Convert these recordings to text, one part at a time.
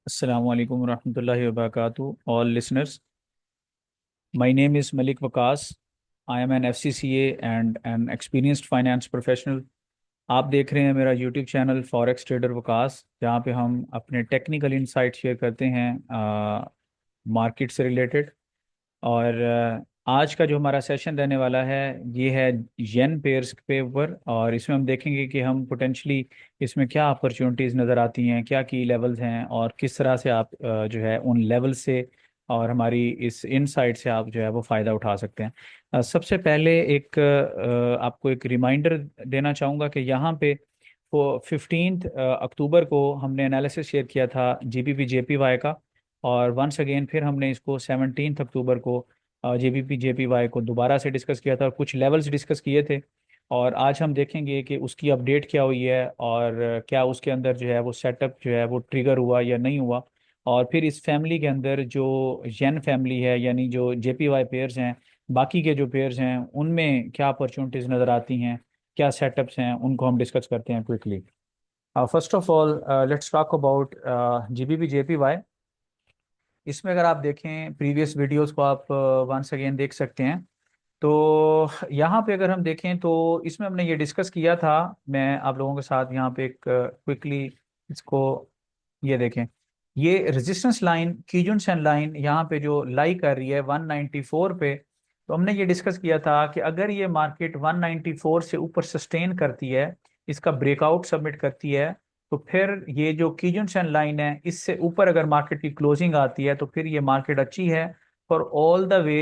Assalamu alaikum warahmatullahi wabarakatuh. All listeners, my name is Malik Waqas. I am an FCCA and an experienced finance professional. आप देख रहे हैं मेरा YouTube channel forex trader Waqas, जहाँ पे हम अपने टेक्निकल इंसाइट शेयर करते हैं मार्केट से रिलेटेड। और आज का जो हमारा सेशन रहने वाला है ये है येन पेयर्स पे ऊपर, और इसमें हम देखेंगे कि हम पोटेंशली इसमें क्या अपॉर्चुनिटीज़ नज़र आती हैं, क्या की लेवल्स हैं, और किस तरह से आप जो है उन लेवल से और हमारी इस इनसाइट से आप जो है वो फ़ायदा उठा सकते हैं। सबसे पहले एक आपको एक रिमाइंडर देना चाहूँगा कि यहाँ पे वो 15 अक्टूबर को हमने एनालिसिस शेयर किया था जीबीपी जेपीवाई का। और वंस अगेन फिर हमने इसको 17 अक्टूबर को जेबीपी जेपीवाई को दोबारा से डिस्कस किया था और कुछ लेवल्स डिस्कस किए थे। और आज हम देखेंगे कि उसकी अपडेट क्या हुई है और क्या उसके अंदर जो है वो सेटअप जो है वो ट्रिगर हुआ या नहीं हुआ। और फिर इस फैमिली के अंदर जो येन फैमिली है, यानी जो जेपीवाई पेयर्स हैं, बाकी के जो पेयर्स हैं उनमें क्या अपॉर्चुनिटीज़ नज़र आती हैं, क्या सेटअप्स हैं, उनको हम डिस्कस करते हैं quickly. First of all let's talk about GBP JPY. इसमें अगर आप देखें प्रीवियस वीडियोस को, आप वंस अगेन देख सकते हैं। तो यहाँ पे अगर हम देखें तो इसमें हमने ये डिस्कस किया था। मैं आप लोगों के साथ यहाँ पे एक क्विकली इसको ये देखें। ये रेजिस्टेंस लाइन कीजुनसन लाइन यहाँ पे जो लाई कर रही है 194 पे। तो हमने ये डिस्कस किया था कि अगर ये मार्केट 194 से ऊपर सस्टेन करती है, इसका ब्रेकआउट सबमिट करती है, तो फिर ये जो कीजुनसन लाइन है इससे ऊपर अगर मार्केट की क्लोजिंग आती है तो फिर ये मार्केट अच्छी है for all the way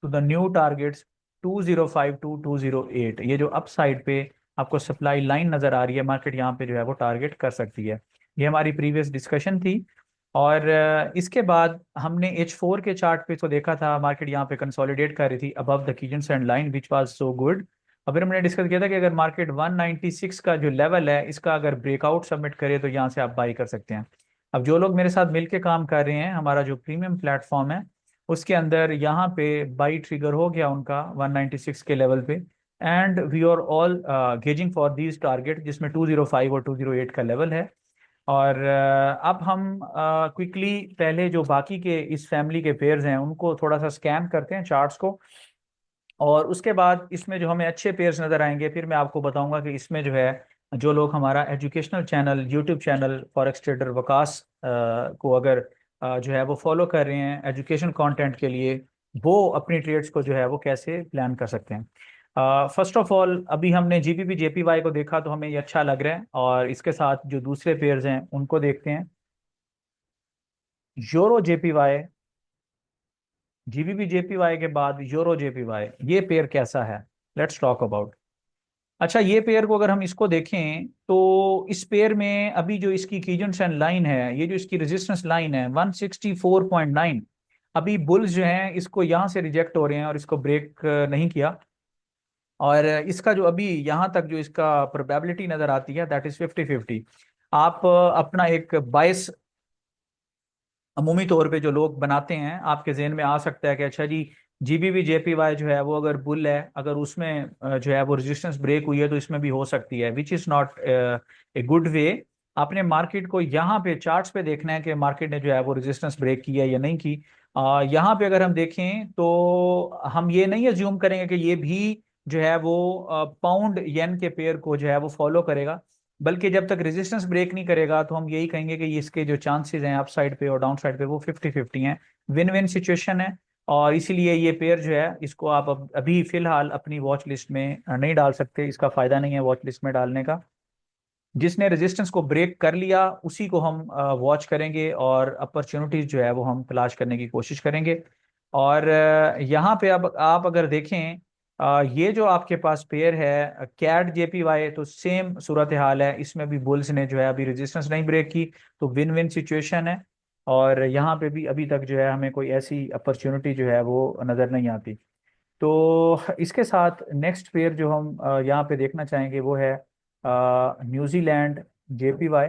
to the new targets 205 to 208। ये जो अप साइड पे आपको सप्लाई लाइन नजर आ रही है, मार्केट यहाँ पे जो है वो टारगेट कर सकती है। ये हमारी प्रीवियस डिस्कशन थी। और इसके बाद हमने H4 के चार्ट पे तो देखा था मार्केट यहाँ पे कंसोलिडेट कर रही थी अबव द कीजेंट line which was so good. और फिर हमने डिस्कस किया था कि अगर मार्केट 196 का जो लेवल है इसका अगर ब्रेकआउट सबमिट करे तो यहाँ से आप बाई कर सकते हैं। अब जो लोग मेरे साथ मिलके काम कर रहे हैं, हमारा जो प्रीमियम प्लेटफॉर्म है उसके अंदर यहाँ पे बाई ट्रिगर हो गया उनका 196 के लेवल पे। And we are all gazing for these target जिसमें 205 और 208 का लेवल है। और अब हम क्विकली पहले जो बाकी के इस फैमिली के पेयर्स हैं उनको थोड़ा सा स्कैन करते हैं चार्ट्स को। और उसके बाद इसमें जो हमें अच्छे पेयर्स नज़र आएंगे फिर मैं आपको बताऊंगा कि इसमें जो है जो लोग हमारा educational channel YouTube channel forex trader Waqas को अगर जो है वो फॉलो कर रहे हैं एजुकेशन कंटेंट के लिए, वो अपनी ट्रेड्स को जो है वो कैसे प्लान कर सकते हैं। फर्स्ट ऑफ ऑल अभी हमने जीबीपी जेपीवाई को देखा तो हमें ये अच्छा लग रहा है, और इसके साथ जो दूसरे पेयर्स हैं उनको देखते हैं। यूरो जेपीवाई, जीबीपी जेपीवाई के बाद यूरो जेपीवाई, ये पेयर कैसा है, लेट्स टॉक अबाउट। अच्छा, ये पेयर को अगर हम इसको देखें तो इस पेयर में अभी जो इसकी कीजेंट लाइन है, ये जो इसकी रेजिस्टेंस लाइन है 164.9, अभी बुल्स जो हैं इसको यहाँ से रिजेक्ट हो रहे हैं और इसको ब्रेक नहीं किया। और इसका जो अभी यहाँ तक जो इसका प्रोबेबिलिटी नजर आती है दैट इज 50-50। आप अपना एक बायस अमूमी तौर पे जो लोग बनाते हैं आपके जहन में आ सकता है कि अच्छा जी, जीबीबी जेपीवाई जो है वो अगर बुल है, अगर उसमें जो है वो रेजिस्टेंस ब्रेक हुई है तो इसमें भी हो सकती है, which is not a good way. आपने मार्केट को यहाँ पे चार्ट्स पे देखना है कि मार्केट ने जो है वो रेजिस्टेंस ब्रेक की है या नहीं की। यहाँ पे अगर हम देखें तो हम ये नहीं अज्यूम करेंगे कि ये भी जो है वो पाउंड येन के पेयर को जो है वो फॉलो करेगा, बल्कि जब तक रेजिस्टेंस ब्रेक नहीं करेगा तो हम यही कहेंगे कि ये इसके जो चांसेस हैं अप साइड पे और डाउन साइड पे वो 50-50 हैं। विन विन सिचुएशन है। और इसीलिए ये पेयर जो है इसको आप अभी फिलहाल अपनी वॉच लिस्ट में नहीं डाल सकते, इसका फायदा नहीं है वॉच लिस्ट में डालने का। जिसने रेजिस्टेंस को ब्रेक कर लिया उसी को हम वॉच करेंगे और अपॉर्चुनिटीज जो है वो हम तलाश करने की कोशिश करेंगे। और यहाँ पे अब आप अगर देखें ये जो आपके पास पेयर है कैट जेपीवाई, तो सेम सूरत हाल है, इसमें भी बुल्स ने जो है अभी रेजिस्टेंस नहीं ब्रेक की, तो विन विन सिचुएशन है। और यहाँ पे भी अभी तक जो है हमें कोई ऐसी अपॉर्चुनिटी जो है वो नज़र नहीं आती। तो इसके साथ नेक्स्ट पेयर जो हम यहाँ पे देखना चाहेंगे वो है न्यूजीलैंड जेपीवाई।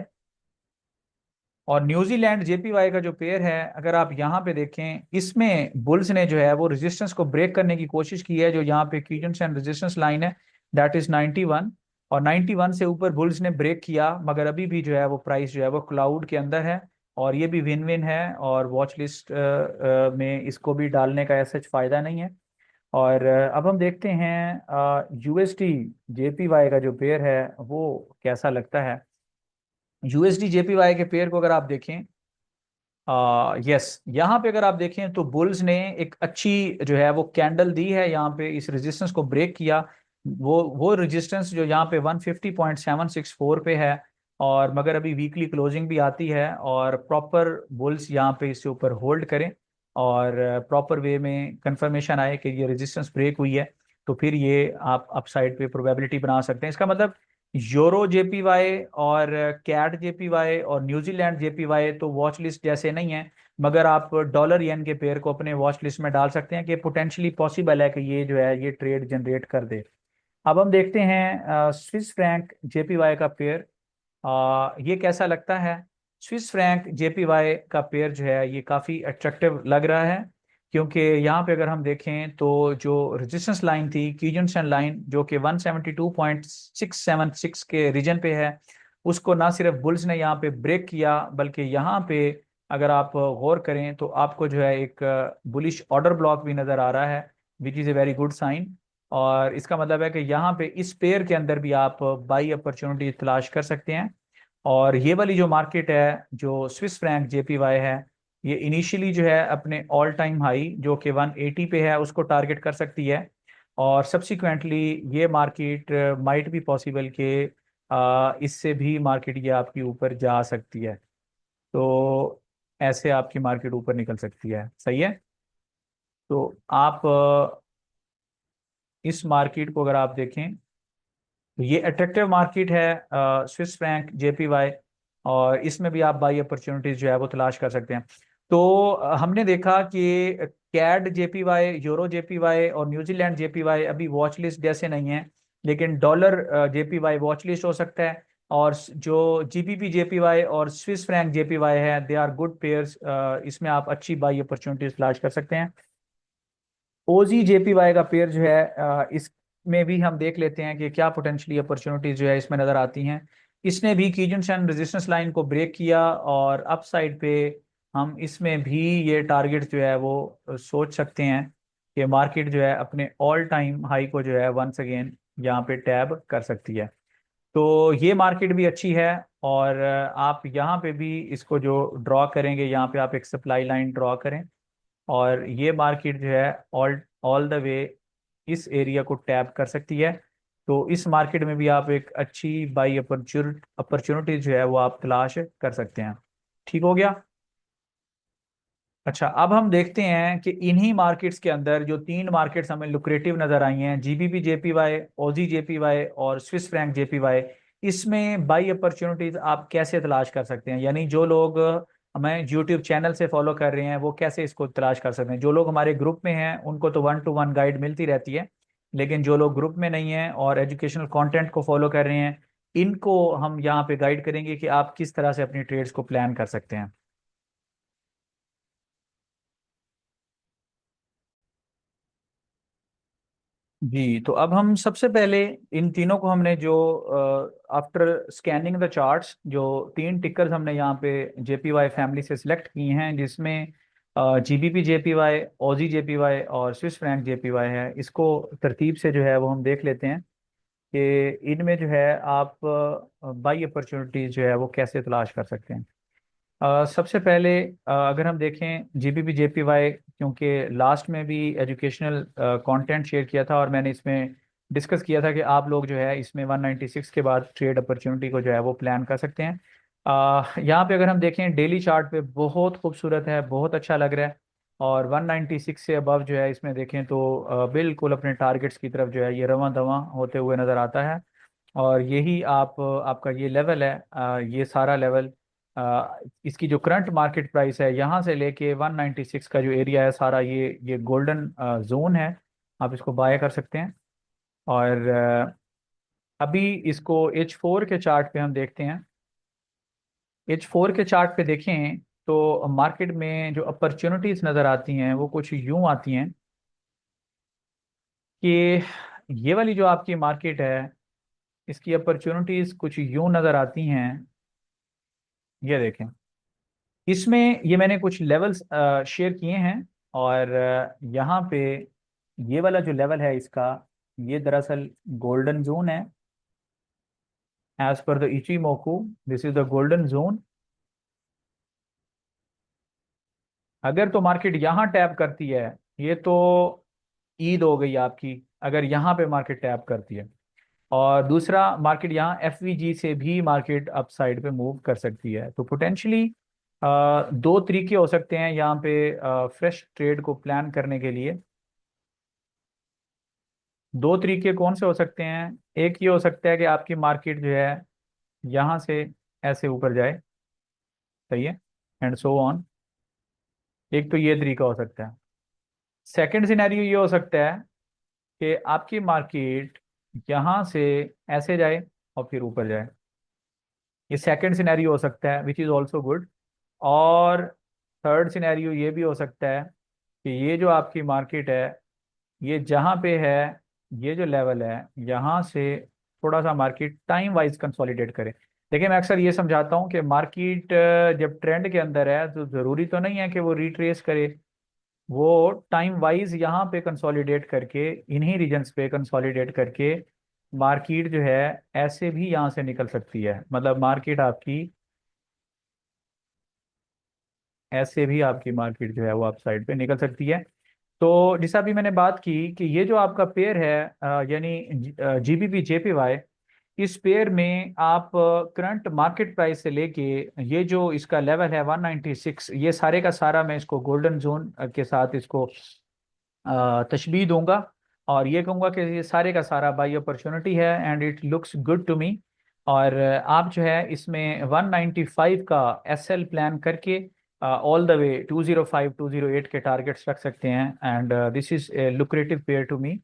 और न्यूजीलैंड जेपीवाई का जो पेयर है अगर आप यहाँ पे देखें, इसमें बुल्स ने जो है वो रेजिस्टेंस को ब्रेक करने की कोशिश की है, जो यहाँ पे कीजेंट्स एंड रेजिस्टेंस लाइन है दैट इज 91। और 91 से ऊपर बुल्स ने ब्रेक किया, मगर अभी भी जो है वो प्राइस जो है वो क्लाउड के अंदर है। और ये भी विन विन है, और वॉच लिस्ट में इसको भी डालने का ऐसा फायदा नहीं है। और अब हम देखते हैं यूएसडी जेपीवाई का जो पेयर है वो कैसा लगता है। यूएसडी जेपीवाई के पेयर को अगर आप देखें, यस, यहाँ पे अगर आप देखें तो बुल्स ने एक अच्छी जो है वो कैंडल दी है, यहाँ पे इस रेजिस्टेंस को ब्रेक किया। वो रेजिस्टेंस जो यहाँ पे 150.764 पे है, और मगर अभी वीकली क्लोजिंग भी आती है, और प्रॉपर बुल्स यहाँ पे इससे ऊपर होल्ड करें और प्रॉपर वे में कंफर्मेशन आए कि ये रेजिस्टेंस ब्रेक हुई है, तो फिर ये आप अपसाइड पे प्रोबेबिलिटी बना सकते हैं। इसका मतलब यूरो जेपीवाई और कैट जेपीवाई और न्यूजीलैंड जेपीवाई तो वॉच लिस्ट जैसे नहीं है, मगर आप डॉलर येन के पेयर को अपने वॉच लिस्ट में डाल सकते हैं कि पोटेंशली पॉसिबल है कि ये जो है ये ट्रेड जनरेट कर दे। अब हम देखते हैं स्विस फ्रैंक जेपीवाई का पेयर, ये कैसा लगता है। स्विस फ्रैंक जेपीवाई का पेयर जो है ये काफ़ी अट्रैक्टिव लग रहा है, क्योंकि यहाँ पे अगर हम देखें तो जो रेजिस्टेंस लाइन थी कीजनसन लाइन जो कि 172.676 के रीजन पे है, उसको ना सिर्फ बुल्स ने यहाँ पे ब्रेक किया, बल्कि यहाँ पे अगर आप गौर करें तो आपको जो है एक बुलिश ऑर्डर ब्लॉक भी नज़र आ रहा है, which is a very good sign. और इसका मतलब है कि यहाँ पे इस पेयर के अंदर भी आप बाई अपॉर्चुनिटी तलाश कर सकते हैं। और ये वाली जो मार्केट है जो स्विस फ्रैंक जेपीवाई है, ये इनिशियली जो है अपने ऑल टाइम हाई जो कि 180 पे है उसको टारगेट कर सकती है, और सब्सिक्वेंटली ये मार्केट माइट भी पॉसिबल के इससे भी मार्केट ये आपकी ऊपर जा सकती है। तो ऐसे आपकी मार्केट ऊपर निकल सकती है, सही है। तो आप इस मार्केट को अगर आप देखें तो ये अट्रैक्टिव मार्केट है स्विस फ्रैंक जेपीवाई, और इसमें भी आप बाई अपॉर्चुनिटीज जो है वो तलाश कर सकते हैं। तो हमने देखा कि कैड जेपीवाई, यूरो जेपीवाई और न्यूजीलैंड जेपीवाई अभी वॉच लिस्ट जैसे नहीं है, लेकिन डॉलर जेपीवाई वॉच लिस्ट हो सकता है। और जो जीबीपी जेपीवाई और स्विस फ्रैंक जेपीवाई है, दे आर गुड पेयर्स, इसमें आप अच्छी बाई अपॉर्चुनिटीज तलाश कर सकते हैं। ओजी जेपीवाई का पेयर जो है इसमें भी हम देख लेते हैं कि क्या पोटेंशली अपॉर्चुनिटीज जो है इसमें नजर आती हैं। इसने भी कीजनसन रेजिस्टेंस लाइन को ब्रेक किया, और अप साइड पे हम इसमें भी ये टारगेट जो है वो सोच सकते हैं कि मार्केट जो है अपने ऑल टाइम हाई को जो है वंस अगेन यहाँ पे टैब कर सकती है। तो ये मार्केट भी अच्छी है, और आप यहाँ पे भी इसको जो ड्रॉ करेंगे, यहाँ पे आप एक सप्लाई लाइन ड्रॉ करें, और ये मार्केट जो है ऑल ऑल द वे इस एरिया को टैप कर सकती है। तो इस मार्केट में भी आप एक अच्छी बाई अपॉर्चुनिटी जो है वो आप तलाश कर सकते हैं। ठीक हो गया। अच्छा, अब हम देखते हैं कि इन्हीं मार्केट्स के अंदर जो तीन मार्केट्स हमें लुक्रेटिव नजर आई हैं, जीबीपी जेपीवाई, ओजी जेपीवाई और स्विस फ्रैंक जेपीवाई, इसमें बाई अपॉर्चुनिटीज आप कैसे तलाश कर सकते हैं, यानी जो लोग हमें यूट्यूब चैनल से फॉलो कर रहे हैं वो कैसे इसको तलाश कर सकते हैं। जो लोग हमारे ग्रुप में हैं उनको तो 1 to 1 गाइड मिलती रहती है, लेकिन जो लोग ग्रुप में नहीं हैं और एजुकेशनल कंटेंट को फॉलो कर रहे हैं, इनको हम यहाँ पे गाइड करेंगे कि आप किस तरह से अपनी ट्रेड्स को प्लान कर सकते हैं। जी, तो अब हम सबसे पहले इन तीनों को हमने जो आफ्टर स्कैनिंग द चार्ट्स जो तीन टिकर्स हमने यहाँ पे जेपीवाई फैमिली से सिलेक्ट किए हैं, जिसमें जीबीपी जेपीवाई, ओजी जेपीवाई और स्विस फ्रैंक जेपीवाई है, इसको तरतीब से जो है वो हम देख लेते हैं कि इनमें जो है आप बाई अपॉर्चुनिटीज जो है वो कैसे तलाश कर सकते हैं। सबसे पहले अगर हम देखें जीबीपी जेपीवाई, क्योंकि लास्ट में भी एजुकेशनल कंटेंट शेयर किया था और मैंने इसमें डिस्कस किया था कि आप लोग जो है इसमें 196 के बाद ट्रेड अपॉर्चुनिटी को जो है वो प्लान कर सकते हैं। यहाँ पे अगर हम देखें डेली चार्ट पे बहुत खूबसूरत है, बहुत अच्छा लग रहा है, और 196 से अबव जो है इसमें देखें तो बिल्कुल अपने टारगेट्स की तरफ जो है ये रवां दवां होते हुए नज़र आता है। और यही आपका ये लेवल है, ये सारा लेवल, इसकी जो करंट मार्केट प्राइस है यहाँ से लेके 196 का जो एरिया है सारा, ये गोल्डन जोन है, आप इसको बाय कर सकते हैं। और अभी इसको H4 के चार्ट पे हम देखते हैं। H4 के चार्ट पे देखें तो मार्केट में जो अपॉर्चुनिटीज नज़र आती हैं वो कुछ यूं आती हैं कि ये वाली जो आपकी मार्केट है इसकी अपॉर्चुनिटीज कुछ यूं नज़र आती हैं। ये देखें, इसमें ये मैंने कुछ लेवल्स शेयर किए हैं, और यहाँ पे ये वाला जो लेवल है इसका, ये दरअसल गोल्डन जोन है। As per the Ichimoku, this is the golden zone. अगर तो मार्केट यहाँ टैप करती है, ये तो ईद हो गई आपकी, अगर यहाँ पे मार्केट टैप करती है। और दूसरा, मार्केट यहाँ एफवीजी से भी मार्केट अपसाइड पे मूव कर सकती है। तो पोटेंशली दो तरीके हो सकते हैं यहाँ पे फ्रेश ट्रेड को प्लान करने के लिए। दो तरीके कौन से हो सकते हैं? एक ये हो सकता है कि आपकी मार्केट जो है यहाँ से ऐसे ऊपर जाए, सही है, एंड सो ऑन। एक तो ये तरीका हो सकता है। सेकंड सिनेरियो ये हो सकता है कि आपकी मार्केट यहाँ से ऐसे जाए और फिर ऊपर जाए। ये सेकंड सिनेरियो हो सकता है, विच इज़ ऑल्सो गुड। और थर्ड सिनेरियो ये भी हो सकता है कि ये जो आपकी मार्केट है, ये जहाँ पे है, ये जो लेवल है, यहाँ से थोड़ा सा मार्केट टाइम वाइज कंसोलिडेट करे। देखिए, मैं अक्सर ये समझाता हूँ कि मार्केट जब ट्रेंड के अंदर है तो ज़रूरी तो नहीं है कि वो रिट्रेस करे। वो टाइम वाइज यहाँ पे कंसोलिडेट करके, इन्हीं रीजन्स पे कंसोलिडेट करके मार्केट जो है ऐसे भी यहाँ से निकल सकती है। मतलब मार्केट आपकी ऐसे भी, आपकी मार्केट जो है वो अप साइड पे निकल सकती है। तो जैसा अभी मैंने बात की कि ये जो आपका पेयर है, यानी जीबीपी जेपीवाई, इस पेयर में आप करंट मार्केट प्राइस से लेके ये जो इसका लेवल है 196, ये सारे का सारा मैं इसको गोल्डन जोन के साथ इसको तशबीह दूंगा। और ये कहूंगा कि ये सारे का सारा बाई अपॉर्चुनिटी है and it looks good to me. और आप जो है इसमें 195 का एसएल प्लान करके ऑल द वे 205 208 के टारगेट्स रख सकते हैं, and this is a lucrative pair to me.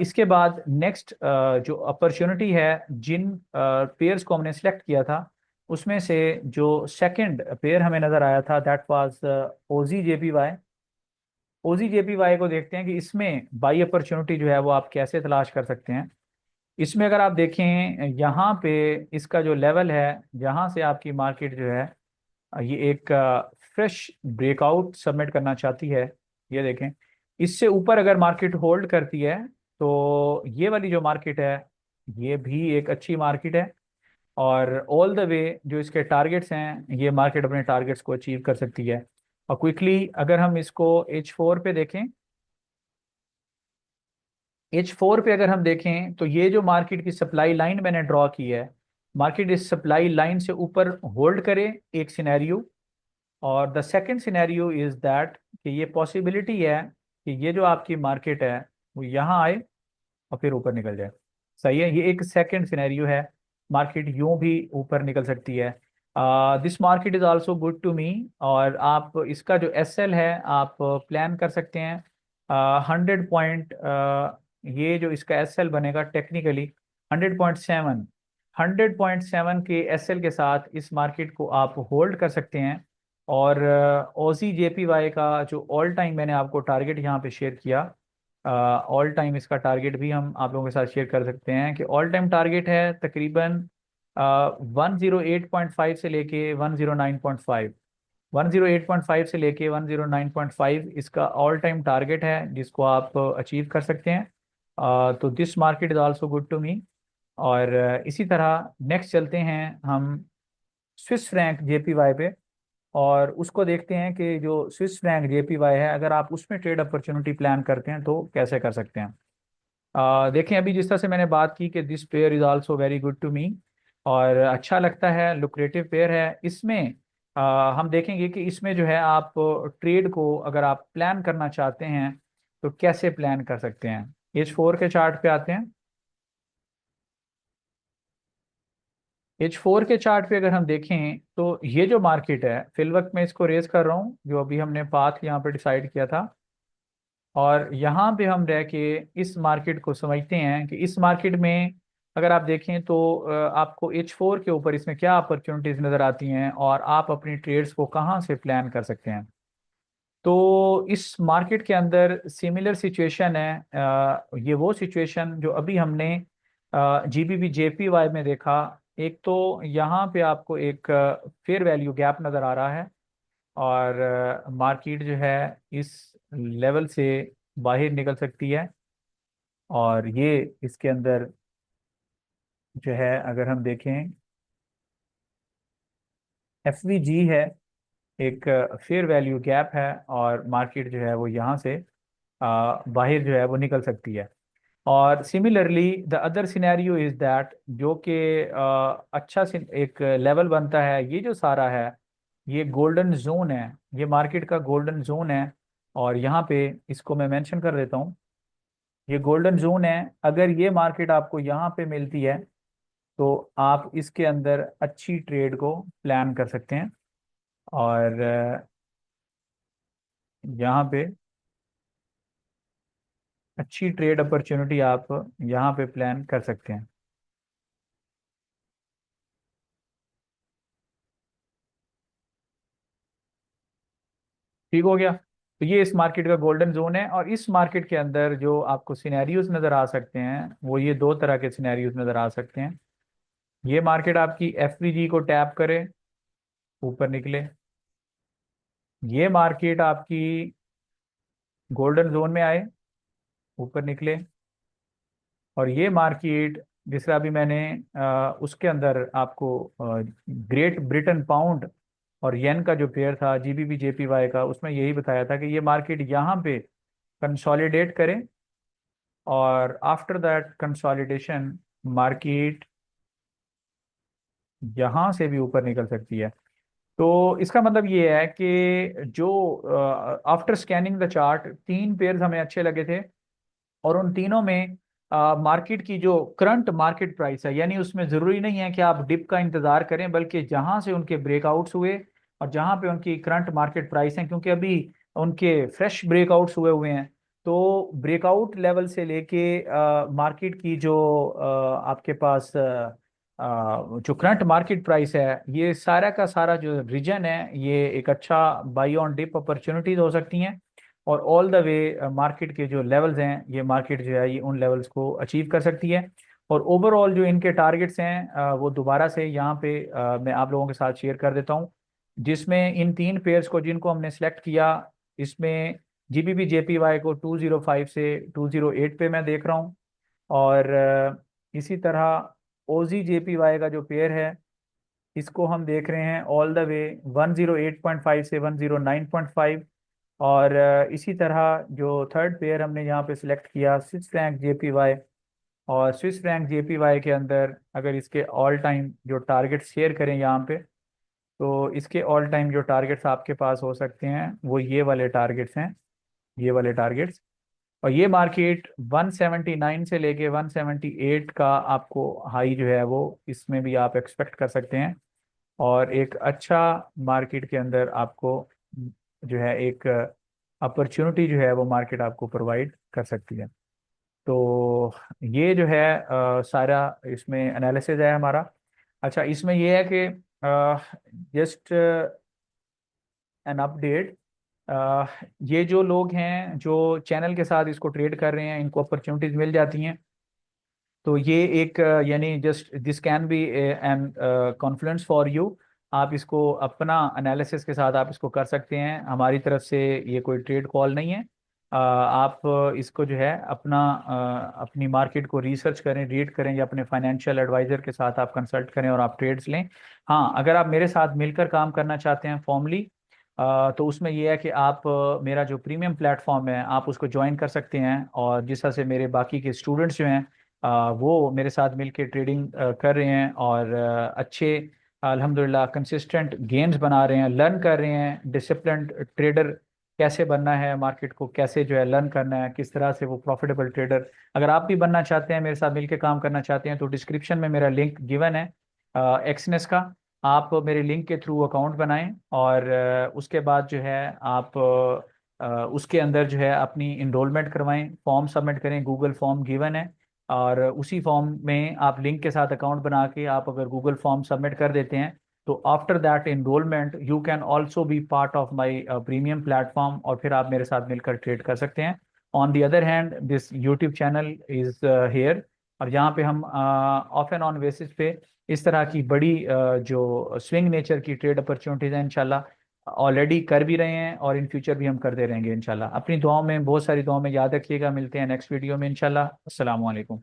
इसके बाद नेक्स्ट जो अपॉर्चुनिटी है, जिन पेयर्स को हमने सेलेक्ट किया था उसमें से जो सेकंड पेयर हमें नजर आया था, that was OG JPY. OG JPY को देखते हैं कि इसमें बाई अपॉर्चुनिटी जो है वो आप कैसे तलाश कर सकते हैं। इसमें अगर आप देखें, यहाँ पे इसका जो लेवल है, जहाँ से आपकी मार्केट जो है ये एक फ्रेश ब्रेकआउट सबमिट करना चाहती है, ये देखें। इससे ऊपर अगर मार्केट होल्ड करती है तो ये वाली जो मार्केट है, ये भी एक अच्छी मार्केट है। और ऑल द वे जो इसके टारगेट्स हैं, ये मार्केट अपने टारगेट्स को अचीव कर सकती है। और क्विकली अगर हम इसको H4 पे देखें, H4 पे अगर हम देखें तो ये जो मार्केट की सप्लाई लाइन मैंने ड्रॉ की है, मार्केट इस सप्लाई लाइन से ऊपर होल्ड करे, एक सिनेरियो। और the second scenario is that कि ये पॉसिबिलिटी है कि ये जो आपकी मार्केट है वो यहाँ आए और फिर ऊपर निकल जाए। सही है, ये एक सेकंड सिनेरियो है। मार्केट यूं भी ऊपर निकल सकती है। This market is also good to me. और आप इसका जो एसएल है आप प्लान कर सकते हैं 100 पॉइंट। ये जो इसका एसएल बनेगा टेक्निकली 100.7, 100.7 के एसएल के साथ इस मार्केट को आप होल्ड कर सकते हैं। और ओजी जेपीवाई का जो ऑल टाइम मैंने आपको टारगेट यहाँ पे शेयर किया, ऑल टाइम इसका टारगेट भी हम आप लोगों के साथ शेयर कर सकते हैं कि ऑल टाइम टारगेट है तकरीबन 108.5 से लेके 109.5, 108.5 से लेके 109.5 इसका ऑल टाइम टारगेट है जिसको आप अचीव कर सकते हैं। तो this market is also good to me. और इसी तरह नेक्स्ट चलते हैं हम स्विस फ्रैंक जेपीवाई पे, और उसको देखते हैं कि जो स्विस फ्रैंक जेपीवाई है, अगर आप उसमें ट्रेड अपॉर्चुनिटी प्लान करते हैं तो कैसे कर सकते हैं। देखें, अभी जिस तरह से मैंने बात की कि this pair is also very good to me, और अच्छा लगता है, लुक्रेटिव पेयर है। इसमें हम देखेंगे कि इसमें जो है आप ट्रेड को अगर आप प्लान करना चाहते हैं तो कैसे प्लान कर सकते हैं। H4 के चार्ट पे आते हैं। H4 के चार्ट पे अगर हम देखें तो ये जो मार्केट है, फिल वक्त मैं इसको रेज कर रहा हूँ, जो अभी हमने पाथ यहाँ पे डिसाइड किया था। और यहाँ पे हम रह के इस मार्केट को समझते हैं कि इस मार्केट में अगर आप देखें तो आपको H4 के ऊपर इसमें क्या अपॉर्चुनिटीज नज़र आती हैं और आप अपनी ट्रेड्स को कहाँ से प्लान कर सकते हैं। तो इस मार्केट के अंदर सिमिलर सिचुएशन है। ये वो सिचुएशन जो अभी हमने जीबीबी जेपीवाई में देखा। एक तो यहाँ पे आपको एक फेयर वैल्यू गैप नज़र आ रहा है, और मार्केट जो है इस लेवल से बाहर निकल सकती है। और ये इसके अंदर जो है अगर हम देखें, एफवीजी है, एक फेयर वैल्यू गैप है, और मार्केट जो है वो यहाँ से बाहर जो है वो निकल सकती है। और similarly the other scenario is that, जो कि एक लेवल बनता है, ये जो सारा है ये गोल्डन जोन है, ये मार्केट का गोल्डन जोन है। और यहाँ पे इसको मैं मेंशन कर देता हूँ, ये गोल्डन जोन है। अगर ये मार्केट आपको यहाँ पे मिलती है तो आप इसके अंदर अच्छी ट्रेड को प्लान कर सकते हैं। और यहाँ पे अच्छी ट्रेड अपॉर्चुनिटी आप यहाँ पे प्लान कर सकते हैं। ठीक हो गया। तो ये इस मार्केट का गोल्डन जोन है, और इस मार्केट के अंदर जो आपको सिनेरियोज नज़र आ सकते हैं वो ये दो तरह के सिनेरियोज नज़र आ सकते हैं। ये मार्केट आपकी एफवीजी को टैप करे, ऊपर निकले। ये मार्केट आपकी गोल्डन जोन में आए, ऊपर निकले। और ये मार्केट जिस तरह अभी मैंने उसके अंदर आपको ग्रेट ब्रिटेन पाउंड और येन का जो पेयर था, जीबीपी जेपीवाई का, उसमें यही बताया था कि ये मार्केट यहाँ पे कंसोलिडेट करे, और आफ्टर दैट कंसोलिडेशन मार्केट यहाँ से भी ऊपर निकल सकती है। तो इसका मतलब ये है कि जो आफ्टर स्कैनिंग द चार्ट तीन पेयर्स हमें अच्छे लगे थे, और उन तीनों में मार्केट की जो करंट मार्केट प्राइस है, यानी उसमें ज़रूरी नहीं है कि आप डिप का इंतज़ार करें, बल्कि जहां से उनके ब्रेकआउट्स हुए और जहां पे उनकी करंट मार्केट प्राइस है, क्योंकि अभी उनके फ्रेश ब्रेकआउट्स हुए हुए हैं। तो ब्रेकआउट लेवल से लेके मार्केट की जो आपके पास जो करंट मार्केट प्राइस है, ये सारा का सारा जो रीजन है, ये एक अच्छा बाई ऑन डिप अपॉर्चुनिटीज हो सकती हैं। और ऑल द वे मार्केट के जो लेवल्स हैं, ये मार्केट जो है ये उन लेवल्स को अचीव कर सकती है। और ओवरऑल जो इनके टारगेट्स हैं वो दोबारा से यहाँ पे मैं आप लोगों के साथ शेयर कर देता हूँ, जिसमें इन तीन पेयर्स को जिनको हमने सेलेक्ट किया, इसमें जीबीपी जेपीवाई को 205 से 208 पे मैं देख रहा हूँ। और इसी तरह ओजी जेपीवाई का जो पेयर है, इसको हम देख रहे हैं ऑल द वे 108.5 से 109.5। और इसी तरह जो थर्ड पेयर हमने यहाँ पे सिलेक्ट किया, स्विस फ्रैंक जेपीवाई, और स्विस फ्रैंक जेपीवाई के अंदर अगर इसके ऑल टाइम जो टारगेट शेयर करें यहाँ पे, तो इसके ऑल टाइम जो टारगेट्स आपके पास हो सकते हैं वो ये वाले टारगेट्स हैं, ये वाले टारगेट्स। और ये मार्केट 179 से लेके 178 का आपको हाई जो है वो इसमें भी आप एक्सपेक्ट कर सकते हैं। और एक अच्छा मार्केट के अंदर आपको जो है एक अपॉर्चुनिटी जो है वो मार्केट आपको प्रोवाइड कर सकती है। तो ये जो है सारा इसमें एनालिसिस है हमारा। अच्छा, इसमें ये है कि जस्ट एन अपडेट, ये जो लोग हैं जो चैनल के साथ इसको ट्रेड कर रहे हैं, इनको अपॉर्चुनिटीज मिल जाती हैं। तो ये एक यानी just this can be an confluence for you. आप इसको अपना एनालिसिस के साथ आप इसको कर सकते हैं, हमारी तरफ से ये कोई ट्रेड कॉल नहीं है। आप इसको जो है अपना अपनी मार्केट को रिसर्च करें, रीड करें, या अपने फाइनेंशियल एडवाइजर के साथ आप कंसल्ट करें और आप ट्रेड्स लें। हाँ, अगर आप मेरे साथ मिलकर काम करना चाहते हैं फॉर्मली, तो उसमें यह है कि आप मेरा जो प्रीमियम प्लेटफॉर्म है आप उसको ज्वाइन कर सकते हैं, और जिस तरह से मेरे बाकी के स्टूडेंट्स जो हैं वो मेरे साथ मिलके ट्रेडिंग कर रहे हैं, और अच्छे अल्हम्दुलिल्लाह कंसिस्टेंट गेन्स बना रहे हैं, लर्न कर रहे हैं डिसिप्लिन्ड ट्रेडर कैसे बनना है, मार्केट को कैसे जो है लर्न करना है, किस तरह से वो प्रॉफिटेबल ट्रेडर। अगर आप भी बनना चाहते हैं, मेरे साथ मिलके काम करना चाहते हैं, तो डिस्क्रिप्शन में मेरा लिंक गिवन है एक्सनेस का। आप मेरे लिंक के थ्रू अकाउंट बनाएं, और उसके बाद जो है आप उसके अंदर जो है अपनी इनरोलमेंट करवाएं, फॉर्म सबमिट करें, गूगल फॉर्म गिवन है। और उसी फॉर्म में आप लिंक के साथ अकाउंट बना के आप अगर गूगल फॉर्म सबमिट कर देते हैं, तो after that enrolment you can also be part of my premium platform, और फिर आप मेरे साथ मिलकर ट्रेड कर सकते हैं। On the other hand this YouTube channel is here, और यहाँ पे हम ऑफ एंड ऑन बेसिस पे इस तरह की बड़ी जो स्विंग नेचर की ट्रेड अपॉर्चुनिटीज हैं इंशाल्लाह ऑलरेडी कर भी रहे हैं और इन फ्यूचर भी हम करते रहेंगे इंशाल्लाह। अपनी दुआओं में, बहुत सारी दुआओं में याद रखिएगा। मिलते हैं नेक्स्ट वीडियो में इंशाल्लाह। अस्सलाम वालेकुम।